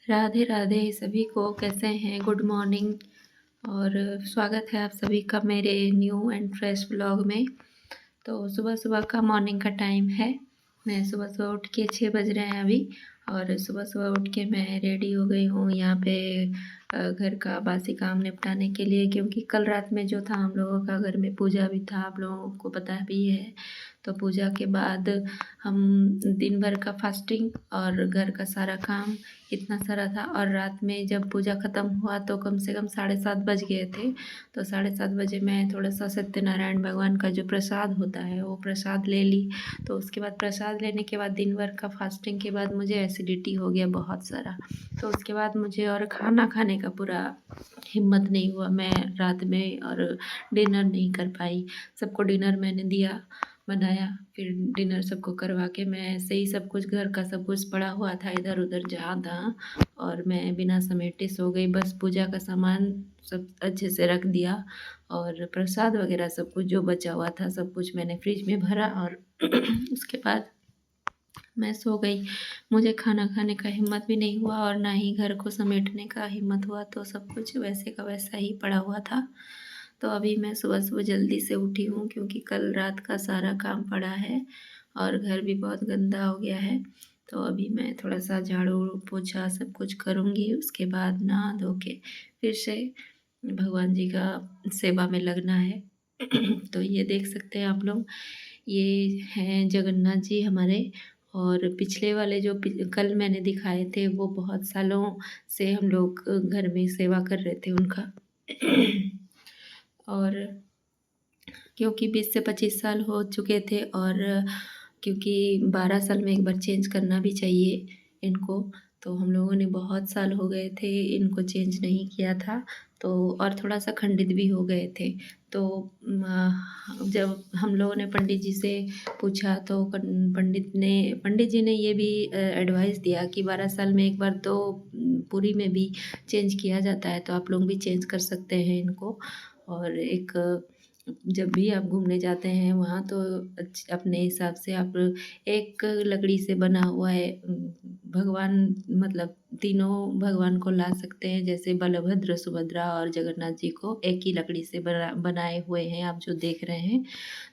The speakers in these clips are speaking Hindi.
राधे राधे सभी को, कैसे हैं? Good morning. और स्वागत है आप सभी का मेरे न्यू एंड फ्रेश ब्लॉग में। तो सुबह सुबह का मॉर्निंग का टाइम है। मैं सुबह सुबह उठ के 6 बज रहे हैं अभी। और सुबह सुबह उठ के मैं रेडी हो गई हूँ यहाँ पे घर का बासी काम निपटाने के लिए, क्योंकि कल रात में जो था हम लोगों का घर में पूजा भी था, आप लोगों को पता भी है। तो पूजा के बाद हम दिन भर का फास्टिंग और घर का सारा काम इतना सारा था। और रात में जब पूजा ख़त्म हुआ तो कम से कम 7:30 बज गए थे। तो 7:30 बजे मैं थोड़ा सा सत्यनारायण भगवान का जो प्रसाद होता है वो प्रसाद ले ली। तो उसके बाद प्रसाद लेने के बाद दिन भर का फास्टिंग के बाद मुझे एसिडिटी हो गया बहुत सारा। तो उसके बाद मुझे और खाना खाने का पूरा हिम्मत नहीं हुआ, मैं रात में और डिनर नहीं कर पाई। सबको डिनर मैंने दिया, बनाया, फिर डिनर सबको करवा के मैं ऐसे ही सब कुछ घर का सब कुछ पड़ा हुआ था इधर उधर जहाँ तहाँ, और मैं बिना समेटे सो गई। बस पूजा का सामान सब अच्छे से रख दिया और प्रसाद वगैरह सब कुछ जो बचा हुआ था सब कुछ मैंने फ्रिज में भरा और उसके बाद मैं सो गई। मुझे खाना खाने का हिम्मत भी नहीं हुआ और ना ही घर को समेटने का हिम्मत हुआ, तो सब कुछ वैसे का वैसा ही पड़ा हुआ था। तो अभी मैं सुबह सुबह जल्दी से उठी हूँ, क्योंकि कल रात का सारा काम पड़ा है और घर भी बहुत गंदा हो गया है। तो अभी मैं थोड़ा सा झाड़ू पोछा सब कुछ करूँगी, उसके बाद नहा धो के फिर से भगवान जी का सेवा में लगना है। तो ये देख सकते हैं आप लोग, ये हैं जगन्नाथ जी हमारे। और पिछले वाले जो कल मैंने दिखाए थे वो बहुत सालों से हम लोग घर में सेवा कर रहे थे उनका। और क्योंकि 20 से 25 साल हो चुके थे, और क्योंकि 12 साल में एक बार चेंज करना भी चाहिए इनको, तो हम लोगों ने बहुत साल हो गए थे इनको चेंज नहीं किया था। तो और थोड़ा सा खंडित भी हो गए थे। तो जब हम लोगों ने पंडित जी से पूछा तो पंडित जी ने ये भी एडवाइस दिया कि 12 साल में एक बार तो पूरी में भी चेंज किया जाता है, तो आप लोग भी चेंज कर सकते हैं इनको। और एक जब भी आप घूमने जाते हैं वहाँ तो अपने हिसाब से आप एक लकड़ी से बना हुआ है भगवान, मतलब तीनों भगवान को ला सकते हैं, जैसे बलभद्र सुभद्रा और जगन्नाथ जी को एक ही लकड़ी से बनाए हुए हैं आप जो देख रहे हैं।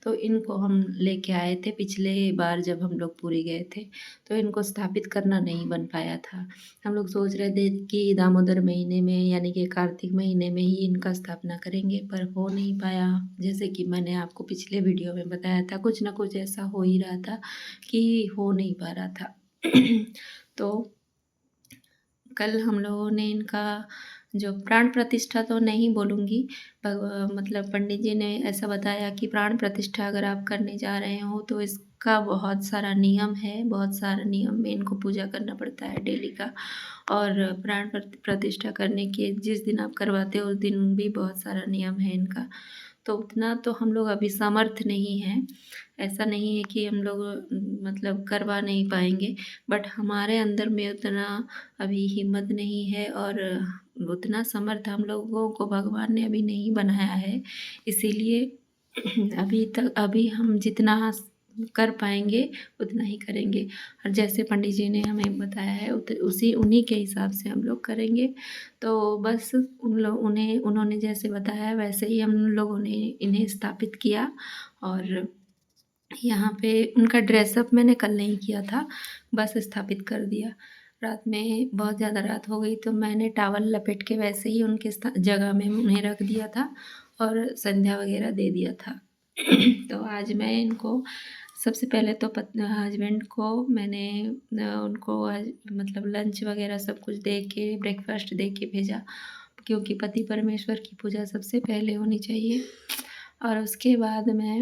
तो इनको हम लेके आए थे पिछले बार जब हम लोग पुरी गए थे। तो इनको स्थापित करना नहीं बन पाया था। हम लोग सोच रहे थे कि दामोदर महीने में यानी कि कार्तिक महीने में ही इनका स्थापना करेंगे, पर हो नहीं पाया। जैसे कि मैंने आपको पिछले वीडियो में बताया था, कुछ ना कुछ ऐसा हो ही रहा था कि हो नहीं पा रहा था। तो कल हम लोगों ने इनका जो प्राण प्रतिष्ठा तो नहीं बोलूँगी, मतलब पंडित जी ने ऐसा बताया कि प्राण प्रतिष्ठा अगर आप करने जा रहे हो तो इसका बहुत सारा नियम है, बहुत सारा नियम में इनको पूजा करना पड़ता है डेली का। और प्राण प्रतिष्ठा करने के जिस दिन आप करवाते हो उस दिन भी बहुत सारा नियम है इनका। तो उतना तो हम लोग अभी समर्थ नहीं हैं। ऐसा नहीं है कि हम लोग मतलब करवा नहीं पाएंगे, बट हमारे अंदर में उतना अभी हिम्मत नहीं है और उतना समर्थ हम लोगों को भगवान ने अभी नहीं बनाया है। इसीलिए अभी हम जितना कर पाएंगे उतना ही करेंगे। और जैसे पंडित जी ने हमें बताया है उसी उन्हीं के हिसाब से हम लोग करेंगे। तो बस उन्होंने जैसे बताया वैसे ही हम लोगों ने इन्हें स्थापित किया। और यहाँ पे उनका ड्रेसअप मैंने कल नहीं किया था, बस स्थापित कर दिया। रात में बहुत ज़्यादा रात हो गई तो मैंने टॉवल लपेट के वैसे ही उनके जगह में उन्हें रख दिया था और संध्या वगैरह दे दिया था। तो आज मैं इनको सबसे पहले तो हस्बैंड को मैंने उनको आज मतलब लंच वगैरह सब कुछ दे के ब्रेकफास्ट दे के भेजा, क्योंकि पति परमेश्वर की पूजा सबसे पहले होनी चाहिए। और उसके बाद मैं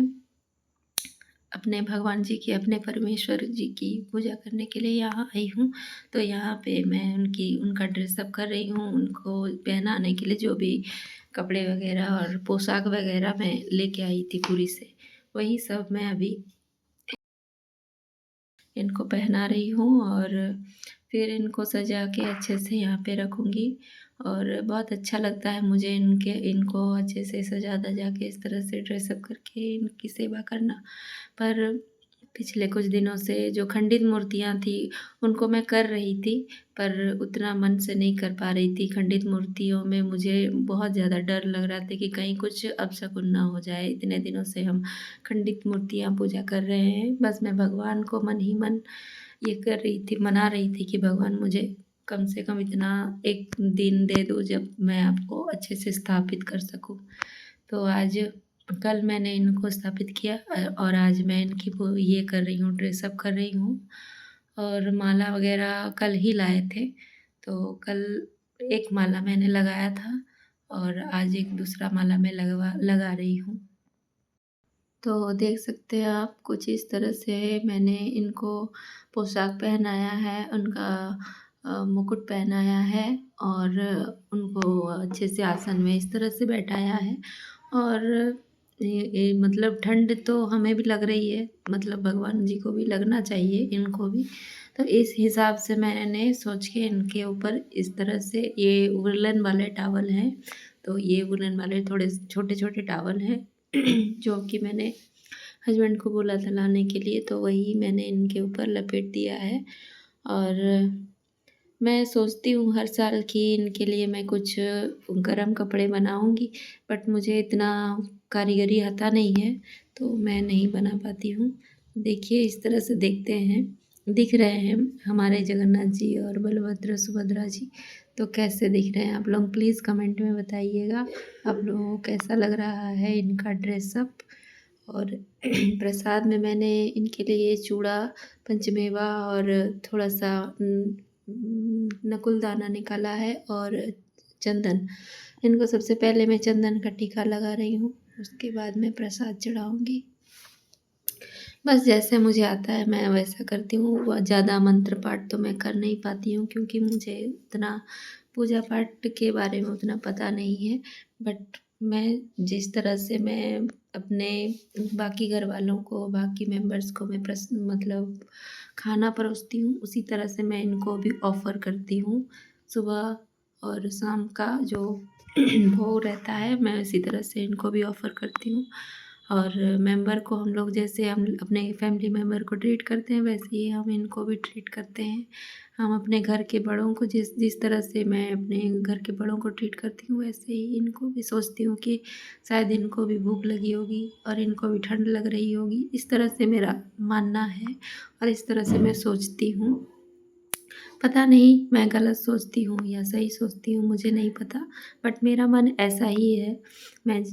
अपने भगवान जी की, अपने परमेश्वर जी की पूजा करने के लिए यहाँ आई हूँ। तो यहाँ पे मैं उनका ड्रेसअप कर रही हूँ, उनको पहनाने के लिए जो भी कपड़े वगैरह और पोशाक वगैरह मैं लेके आई थी पूरी से, वही सब मैं अभी इनको पहना रही हूँ। और फिर इनको सजा के अच्छे से यहाँ पे रखूँगी। और बहुत अच्छा लगता है मुझे इनको अच्छे से सजा धजा के इस तरह से ड्रेसअप करके इनकी सेवा करना। पर पिछले कुछ दिनों से जो खंडित मूर्तियाँ थी उनको मैं कर रही थी, पर उतना मन से नहीं कर पा रही थी। खंडित मूर्तियों में मुझे बहुत ज़्यादा डर लग रहा था कि कहीं कुछ अपशकुन ना हो जाए। इतने दिनों से हम खंडित मूर्तियाँ पूजा कर रहे हैं। बस मैं भगवान को मन ही मन ये कर रही थी, मना रही थी कि भगवान मुझे कम से कम इतना एक दिन दे दो जब मैं आपको अच्छे से स्थापित कर सकूँ। तो आज कल मैंने इनको स्थापित किया और आज मैं इनकी वो ये कर रही हूँ, ड्रेसअप कर रही हूँ और माला वगैरह कल ही लाए थे। तो कल एक माला मैंने लगाया था और आज एक दूसरा माला मैं लगा रही हूँ। तो देख सकते हैं आप कुछ इस तरह से मैंने इनको पोशाक पहनाया है, उनका मुकुट पहनाया है और उनको अच्छे से आसन में इस तरह से बैठाया है और ये मतलब ठंड तो हमें भी लग रही है, मतलब भगवान जी को भी लगना चाहिए, इनको भी। तो इस हिसाब से मैंने सोच के इनके ऊपर इस तरह से ये वुलन वाले टॉवल हैं, तो ये वुलन वाले थोड़े छोटे-छोटे टॉवल हैं जो कि मैंने हस्बैंड को बोला था लाने के लिए, तो वही मैंने इनके ऊपर लपेट दिया है। और मैं सोचती हूँ हर साल कि इनके लिए मैं कुछ गर्म कपड़े बनाऊँगी, बट मुझे इतना कारीगरी आता नहीं है, तो मैं नहीं बना पाती हूँ। देखिए इस तरह से देखते हैं, दिख रहे हैं हमारे जगन्नाथ जी और बलभद्र सुभद्रा जी, तो कैसे दिख रहे हैं आप लोग प्लीज़ कमेंट में बताइएगा, आप लोगों को कैसा लग रहा है इनका ड्रेसअप। और प्रसाद में मैंने इनके लिए चूड़ा, पंचमेवा और थोड़ा-सा नकुल दाना निकाला है और चंदन। इनको सबसे पहले मैं चंदन का टीका लगा रही हूँ, उसके बाद मैं प्रसाद चढ़ाऊँगी। बस जैसे मुझे आता है मैं वैसा करती हूँ, ज़्यादा मंत्र पाठ तो मैं कर नहीं पाती हूँ क्योंकि मुझे उतना पूजा पाठ के बारे में उतना पता नहीं है। बट मैं जिस तरह से मैं अपने बाकी घर वालों को, बाकी मेंबर्स को मैं मतलब खाना परोसती हूँ, उसी तरह से मैं इनको भी ऑफ़र करती हूँ। सुबह और शाम का जो भोग रहता है, मैं उसी तरह से इनको भी ऑफ़र करती हूँ। और मेंबर को हम लोग जैसे हम अपने फैमिली मेंबर को ट्रीट करते हैं, वैसे ही हम इनको भी ट्रीट करते हैं। हम अपने घर के बड़ों को जिस जिस तरह से मैं अपने घर के बड़ों को ट्रीट करती हूँ, वैसे ही इनको भी सोचती हूँ कि शायद इनको भी भूख लगी होगी और इनको भी ठंड लग रही होगी। इस तरह से मेरा मानना है और इस तरह से मैं सोचती हूँ। पता नहीं मैं गलत सोचती हूँ या सही सोचती हूँ, मुझे नहीं पता, बट मेरा मन ऐसा ही है। मैं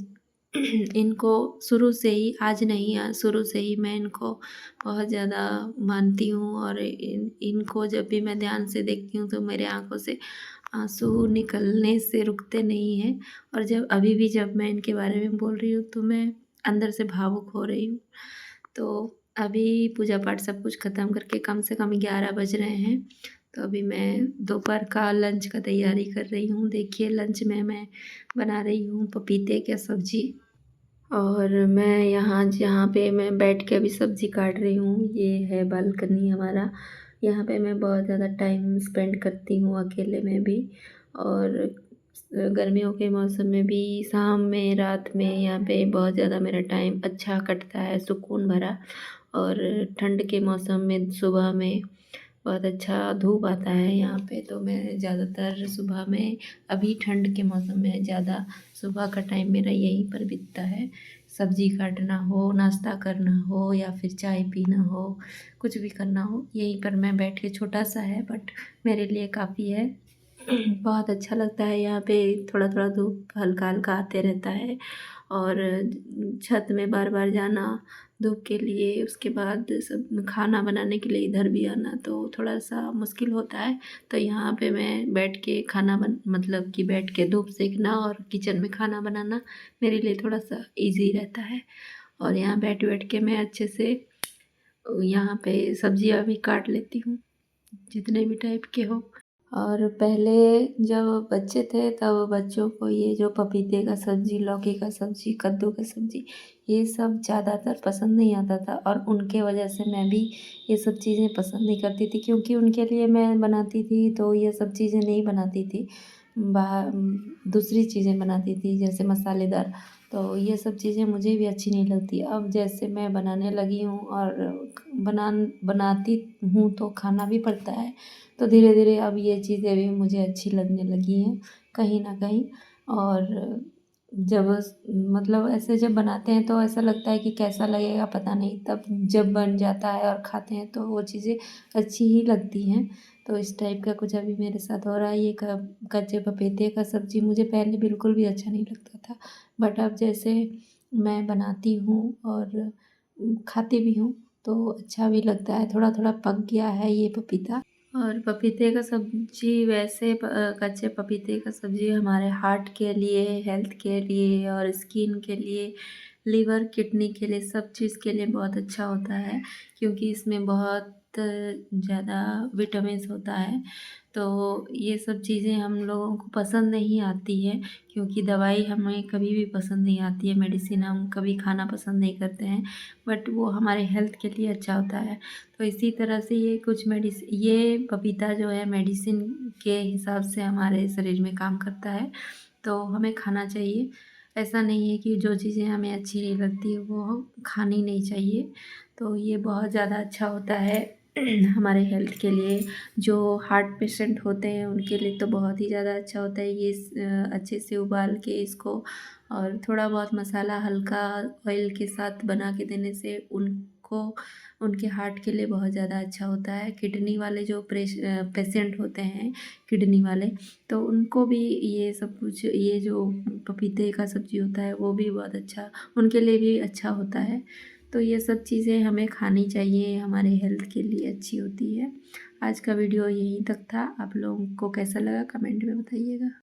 इनको शुरू से ही, आज नहीं शुरू से ही मैं इनको बहुत ज़्यादा मानती हूँ और इनको जब भी मैं ध्यान से देखती हूँ तो मेरे आँखों से आँसू निकलने से रुकते नहीं हैं। और जब अभी भी जब मैं इनके बारे में बोल रही हूँ तो मैं अंदर से भावुक हो रही हूँ। तो अभी पूजा पाठ सब कुछ ख़त्म करके कम से कम 11 बज रहे हैं, तो अभी मैं दोपहर का लंच का तैयारी कर रही हूँ। देखिए लंच में मैं बना रही हूँ पपीते का सब्ज़ी और मैं यहाँ जहाँ पे मैं बैठ के अभी सब्ज़ी काट रही हूँ, ये है बालकनी हमारा। यहाँ पे मैं बहुत ज़्यादा टाइम स्पेंड करती हूँ अकेले में भी और गर्मियों के मौसम में भी शाम में, रात में यहाँ पे बहुत ज़्यादा मेरा टाइम अच्छा कटता है, सुकून भरा। और ठंड के मौसम में सुबह में बहुत अच्छा धूप आता है यहाँ पे, तो मैं ज़्यादातर सुबह में अभी ठंड के मौसम में ज़्यादा सुबह का टाइम मेरा यहीं पर बीतता है। सब्ज़ी काटना हो, नाश्ता करना हो या फिर चाय पीना हो, कुछ भी करना हो, यहीं पर मैं बैठ के छोटा-सा है बट मेरे लिए काफ़ी है। बहुत अच्छा लगता है यहाँ पे, थोड़ा-थोड़ा धूप हल्का-हल्का आते रहता है और छत में बार-बार जाना धूप के लिए, उसके बाद सब खाना बनाने के लिए इधर भी आना तो थोड़ा-सा मुश्किल होता है। तो यहाँ पे मैं बैठ के खाना मतलब कि बैठ के धूप सेकना और किचन में खाना बनाना मेरे लिए थोड़ा-सा ईज़ी रहता है। और यहाँ बैठ-बैठ के मैं अच्छे से यहाँ पे सब्जियाँ भी काट लेती हूँ, जितने भी टाइप के हो। और पहले जब बच्चे थे तब बच्चों को ये जो पपीते का सब्ज़ी, लौकी का सब्ज़ी, कद्दू का सब्ज़ी, ये सब ज़्यादातर पसंद नहीं आता था और उनके वजह से मैं भी ये सब चीज़ें पसंद नहीं करती थी क्योंकि उनके लिए मैं बनाती थी तो ये सब चीज़ें नहीं बनाती थी। दूसरी चीज़ें बनाती थी जैसे मसालेदार, तो ये सब चीज़ें मुझे भी अच्छी नहीं लगती। अब जैसे मैं बनाने लगी हूँ और बनाती हूँ तो खाना भी पड़ता है, तो धीरे-धीरे अब ये चीज़ें भी मुझे अच्छी लगने लगी हैं कहीं न कहीं। और जब मतलब ऐसे जब बनाते हैं तो ऐसा लगता है कि कैसा लगेगा पता नहीं, तब जब बन जाता है और खाते हैं तो वो चीज़ें अच्छी ही लगती हैं। तो इस टाइप का कुछ अभी मेरे साथ हो रहा है। ये कच्चे पपीते का सब्ज़ी मुझे पहले बिल्कुल भी अच्छा नहीं लगता था, बट अब जैसे मैं बनाती हूँ और खाती भी हूँ तो अच्छा भी लगता है। थोड़ा-थोड़ा पक गया है ये पपीता। और पपीते का सब्ज़ी वैसे कच्चे पपीते का सब्ज़ी हमारे हार्ट के लिए, हेल्थ के लिए और स्किन के लिए, लिवर, किडनी के लिए, सब चीज़ के लिए बहुत अच्छा होता है, क्योंकि इसमें बहुत ज़्यादा विटामिन्स होता है। तो ये सब चीज़ें हम लोगों को पसंद नहीं आती है, क्योंकि दवाई हमें कभी भी पसंद नहीं आती है, मेडिसिन हम कभी खाना पसंद नहीं करते हैं, बट वो हमारे हेल्थ के लिए अच्छा होता है। तो इसी तरह से ये पपीता जो है मेडिसिन के हिसाब से हमारे शरीर में काम करता है, तो हमें खाना चाहिए। ऐसा नहीं है कि जो चीज़ें हमें अच्छी नहीं लगती वो खानी नहीं चाहिए। तो ये बहुत ज़्यादा अच्छा होता है हमारे हेल्थ के लिए। जो हार्ट पेशेंट होते हैं उनके लिए तो बहुत ही ज़्यादा अच्छा होता है ये अच्छे से उबाल के इसको और थोड़ा बहुत मसाला हल्का ऑयल के साथ बना के देने से उनको उनके हार्ट के लिए बहुत ज़्यादा अच्छा होता है। किडनी वाले जो पेशेंट होते हैं, किडनी वाले, तो उनको भी ये सब कुछ, ये जो पपीते का सब्ज़ी होता है वो भी बहुत अच्छा, उनके लिए भी अच्छा होता है। तो ये सब चीज़ें हमें खानी चाहिए, हमारे हेल्थ के लिए अच्छी होती है। आज का वीडियो यहीं तक था। आप लोगों को कैसा लगा कमेंट में बताइएगा।